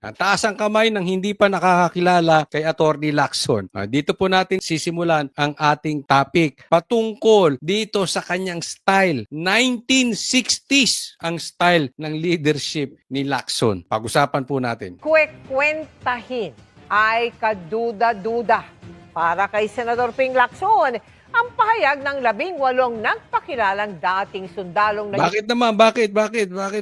Taas ang kamay ng hindi pa nakakakilala kay Attorney Lacson. Dito po natin sisimulan ang ating topic patungkol dito sa kanyang style. 1960s ang style ng leadership ni Lacson. Pag-usapan po natin. Kwentahin ay kaduda-duda para kay Senador Ping Lacson ang pahayag ng 18 nagpakilalang dating sundalong Bakit naman? Bakit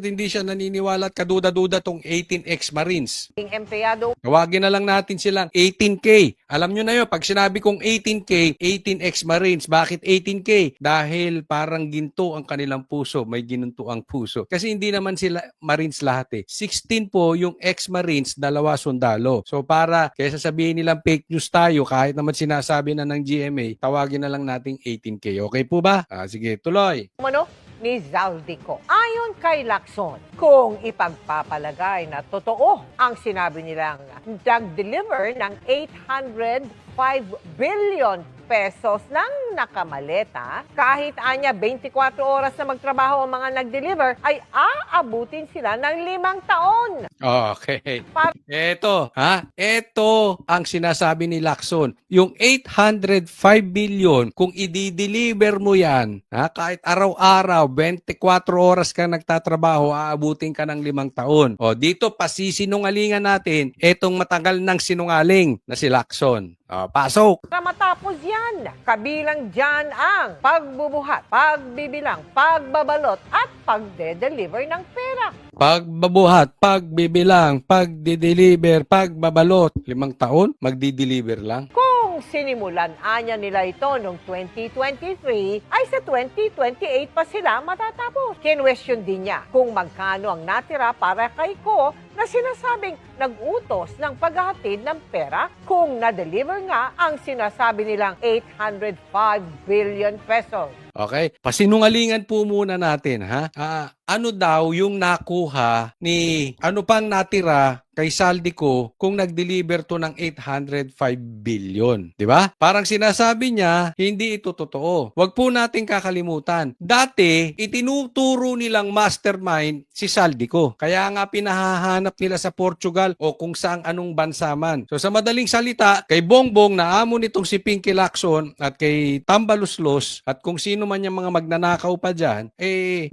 hindi siya naniniwala at kaduda-duda tong 18 ex-Marines? naging empleyado Tawagin na lang natin silang 18K. Alam nyo na yun, pag sinabi kong 18K, 18 ex-Marines. Bakit 18K? Dahil parang ginto ang kanilang puso. May ginunto ang puso. Kasi hindi naman sila Marines lahat eh. 16 po yung ex-Marines, 2 sundalo. So para, kaysa sabihin nilang fake news tayo, kahit naman sinasabi na ng GMA, tawagin na lang nating 18K. Okay po ba? Sige, tuloy. ni Zaldico. Ayon kay Lacson, kung ipagpapalagay na totoo ang sinabi nilang nag-deliver ng 805 billion pesos ng nakamaleta, kahit anya 24 oras na magtrabaho ang mga nag-deliver, ay aabutin sila ng 5 taon. Okay. Ito ang sinasabi ni Lacson. Yung 805 billion, kung i-deliver mo yan, kahit araw-araw, 24 oras ka nagtatrabaho, aabutin ka ng 5 taon. Dito, pasisinungalingan natin itong matagal ng sinungaling na si Lacson. Pasok! Para matapos yan, kabilang dyan ang pagbubuhat, pagbibilang, pagbabalot at pagde-deliver ng pera. Pagbabuhat, pagbibilang, pagdi-deliver, pagbabalot. 5 taon, magdi-deliver lang. Kung sinimulan anya nila ito noong 2023, ay sa 2028 pa sila matatapos. Kinwestiyon din niya kung magkano ang natira para kay Ko na sinasabing nag-utos ng paghahatid ng pera kung na-deliver nga ang sinasabi nilang 805 billion pesos. Okay? Pasinungalingan po muna natin, ha? Ano daw yung nakuha ni ano pang natira kay Zaldico kung nag-deliver to ng 805 billion, di ba? Parang sinasabi niya, hindi ito totoo. Huwag po nating kakalimutan. Dati, itinuturo nilang mastermind si Zaldico. Kaya nga pinahahanap nila sa Portugal o kung saang anong bansa man. So sa madaling salita, kay Bongbong na amo nitong si Pinky Lacson at kay Tambaluslos at kung sino man yung mga magnanakaw pa dyan,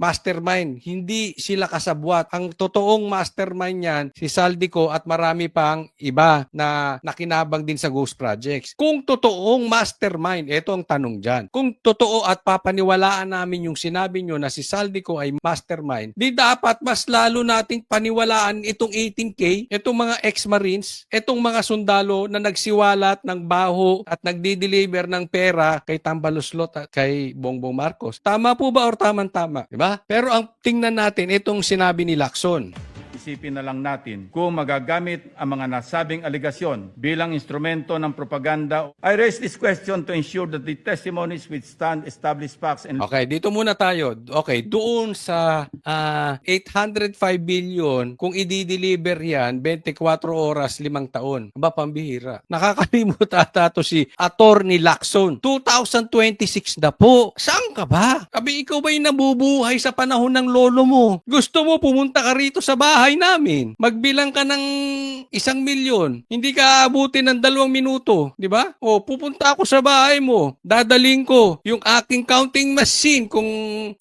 mastermind. Hindi sila kasabwat. Ang totoong mastermind yan, si Zaldico at marami pang iba na nakinabang din sa Ghost Projects. Kung totoong mastermind, ito ang tanong dyan. Kung totoo at papaniwalaan namin yung sinabi nyo na si Zaldico ay mastermind, di dapat mas lalo nating paniwalaan itong 18K, itong mga ex-Marines, itong mga sundalo na nagsiwalat ng baho at nagdi-deliver ng pera kay Tambaluslot at kay Bongbong Marcos. Tama po ba or tamang-tama? Diba? Pero ang tingnan natin itong sinabi ni Lacson. Isipin na lang natin kung magagamit ang mga nasabing aligasyon bilang instrumento ng propaganda. I raise this question to ensure that the testimonies withstand established facts and... Okay, dito muna tayo. Okay, doon sa 805 billion, kung i-deliver yan, 24 oras, 5 taon. Aba, pambihira. Nakakalimut ata to si Attorney Lacson. 2026 na po. Saan ka ba? Abi, ikaw ba yung nabubuhay sa panahon ng lolo mo? Gusto mo pumunta ka rito sa bahay namin. Magbilang ka ng 1 milyon. Hindi ka aabutin ng 2 minuto. Di ba? Pupunta ako sa bahay mo. Dadaling ko yung aking counting machine. Kung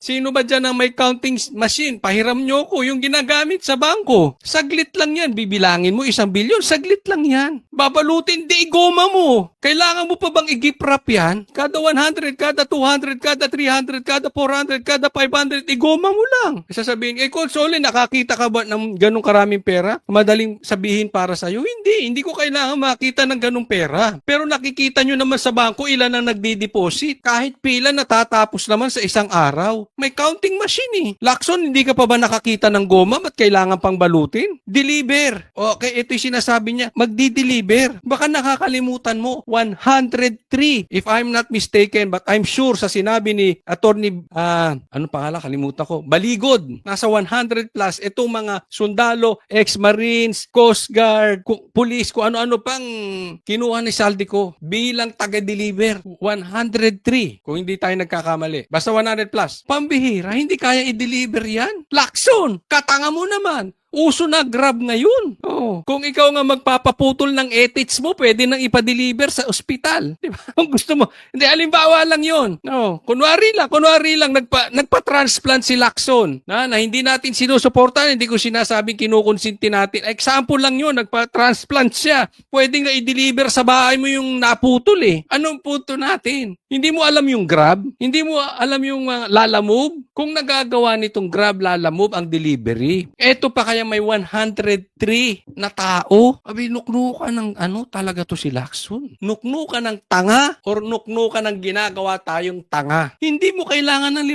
sino ba dyan ang may counting machine, pahiram nyo ko yung ginagamit sa bangko. Saglit lang yan. Bibilangin mo 1 bilyon. Saglit lang yan. Babalutin, di igoma mo. Kailangan mo pa bang i-gift wrap yan? Kada 100, kada 200, kada 300, kada 400, kada 500, igoma mo lang. Sasabihin, Console, nakakita ka ba ng ganong karaming pera? Madaling sabihin para sa'yo? Hindi ko kailangan makita ng ganong pera. Pero nakikita nyo naman sa bangko ilan ang nagdi-deposit. Kahit pila natatapos naman sa isang araw. May counting machine eh. Lacson, hindi ka pa ba nakakita ng goma? Ba't kailangan pang balutin? Deliver. Okay, ito yung sinasabi niya. Magdi-deliver. Baka nakakalimutan mo. 103. If I'm not mistaken, but I'm sure sa sinabi ni Attorney, ano pangalan? Kalimutan ko. Baligod. Nasa 100 plus. Itong mga sundalo, ex-Marines, Coast Guard, police, kung ano-ano pang kinuha ni Zaldico bilang taga-deliver. 103. Kung hindi tayo nagkakamali. Basta 100 plus. Pambihira, hindi kaya i-deliver yan. Lacson, katanga mo naman. Uso na Grab ngayon. Oh. Kung ikaw nga magpapaputol ng ethics mo, pwede nang ipa-deliver sa ospital. Di ba? Kung gusto mo. Hindi, halimbawa lang yun. Oh. Kunwari lang, nagpa-transplant si Lacson na hindi natin sinusuportahan, hindi ko sinasabing kinukonsinti natin. Example lang yun, nagpa-transplant siya. Pwede nga i-deliver sa bahay mo yung naputol eh. Anong punto natin? Hindi mo alam yung Grab? Hindi mo alam yung Lalamove? Kung nagagawa nitong Grab, Lalamove ang delivery, eto pa kaya may 103 na tao? Abi, nuknukan ng talaga to si Lacson. Nuknukan ng tanga or nuknukan ng ginagawa tayong tanga. Hindi mo kailangan ng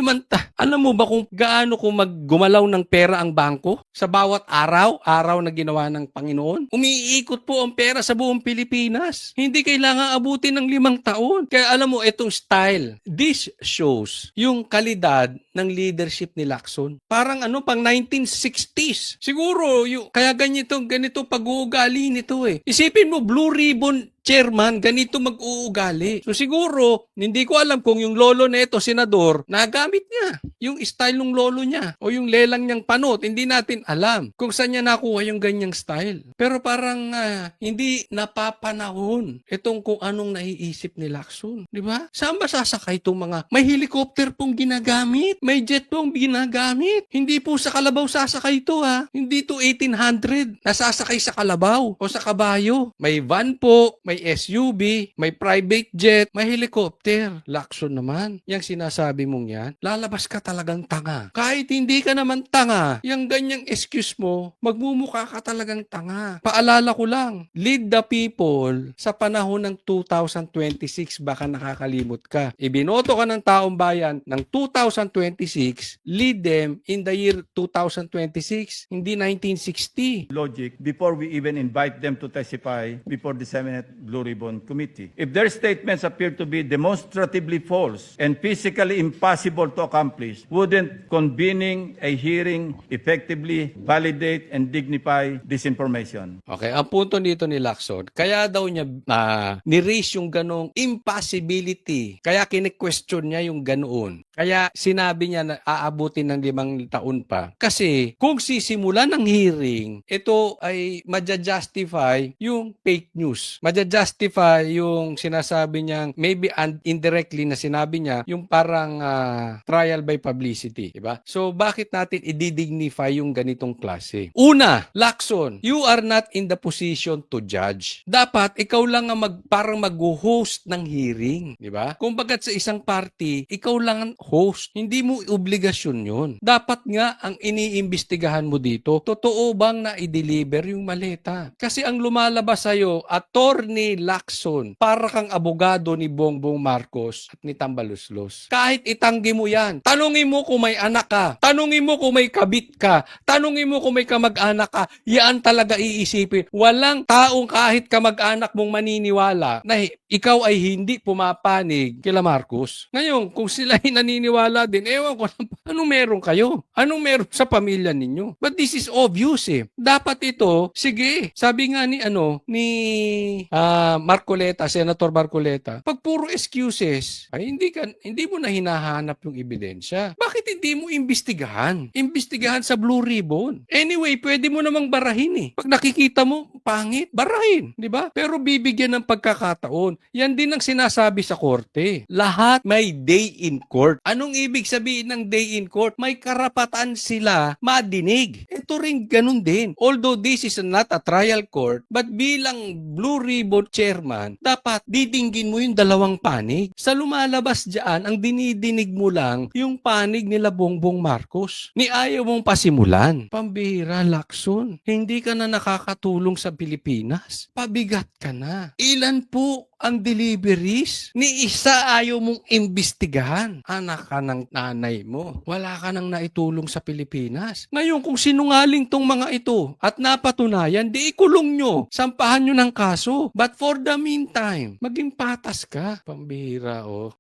Alam mo ba kung gaano kung maggumalaw ng pera ang bangko? Sa bawat araw na ginawa ng Panginoon? Umiikot po ang pera sa buong Pilipinas. Hindi kailangan abutin ng 5 taon. Kaya alam mo, itong style, this shows yung kalidad ng leadership ni Lacson. Parang pang 1960s. Siguro, kaya ganito pag-uugali nito eh. Isipin mo, Blue Ribbon chairman, ganito mag-uugali. So siguro, hindi ko alam kung yung lolo nito, senador, nagamit niya yung style ng lolo niya o yung lelang niyang panot. Hindi natin alam kung saan niya nakuha yung ganyang style. Pero parang hindi napapanahon itong kung anong naiisip ni Lacson. Di ba? Saan ba sasakay itong mga may helicopter pong ginagamit? May jet pong ginagamit? Hindi po sa kalabaw sasakay ito ha. Hindi to 1800 nasasakay sa kalabaw o sa kabayo. May van po, may SUV, may private jet, may helicopter. Lacson naman. Yang sinasabi mong yan, lalabas ka talagang tanga. Kahit hindi ka naman tanga, yung ganyang excuse mo, magmumukha ka talagang tanga. Paalala ko lang, lead the people sa panahon ng 2026, baka nakakalimot ka. Ibinoto ka ng taong bayan ng 2026, lead them in the year 2026, hindi 1960. Logic before we even invite them to testify before the Senate Blue Ribbon Committee. If their statements appear to be demonstratively false and physically impossible to accomplish, wouldn't convening a hearing effectively validate and dignify this information? Okay, ang punto dito ni Lacson, kaya daw niya ni-raise yung ganong impossibility. Kaya kine-question niya yung ganoon. Kaya sinabi niya na aabutin ng 5 taon pa. Kasi kung sisimulan ng hearing, ito ay maja-justify yung fake news. Maja-justify yung sinasabi niyang maybe indirectly na sinabi niya yung parang trial by publicity. Diba? So bakit natin i-dignify yung ganitong klase? Una, Lacson, you are not in the position to judge. Dapat ikaw lang ang parang mag-host ng hearing. Diba? Kung bagat sa isang party, ikaw lang ang host. Hindi mo obligasyon yun. Dapat nga ang iniimbestigahan mo dito, totoo bang na i-deliver yung maleta? Kasi ang lumalabas sa'yo, Attorney Lacson, para kang abogado ni Bongbong Marcos at ni Tambaluslos. Kahit itanggi mo yan, tanungin mo kung may anak ka, tanungin mo kung may kabit ka, tanungin mo kung may kamag-anak ka, yan talaga iisipin. Walang taong kahit kamag-anak mong maniniwala na ikaw ay hindi pumapanig kila Marcos. Ngayon, kung sila ay naniniwala din, ewan ko, anong meron kayo? Anong meron sa pamilya ninyo? But this is obvious eh. Dapat ito, sige, sabi nga ni Marcoleta, Senator Marcoleta, pag puro excuses, ay hindi mo na hinahanap yung ebidensya. Bakit hindi mo imbestigahan? Imbestigahan sa Blue Ribbon. Anyway, pwede mo namang barahin eh. Pag nakikita mo, pangit, barahin, di ba? Pero bibigyan ng pagkakataon. Yan din ang sinasabi sa korte. Lahat may day in court. Anong ibig sabihin ng day in court? May karapatan sila madinig. Ito rin ganun din. Although this is not a trial court, but bilang Blue Ribbon chairman, dapat didinggin mo yung 2 panig. Sa lumalabas dyan, ang dinidinig mo lang yung panig nila Bongbong Marcos. Ni ayaw mong pasimulan. Pambihira, Lacson. Hindi ka na nakakatulong sa Pilipinas. Pabigat ka na. Ilan po ang deliveries? Ni isa ayaw mong imbestigahan. Anak ka ng nanay mo. Wala ka nang naitulong sa Pilipinas. Ngayon, kung sinungaling tong mga ito at napatunayan, di ikulong nyo. Sampahan nyo ng kaso. But for the meantime, maging patas ka. Pambihira, oh.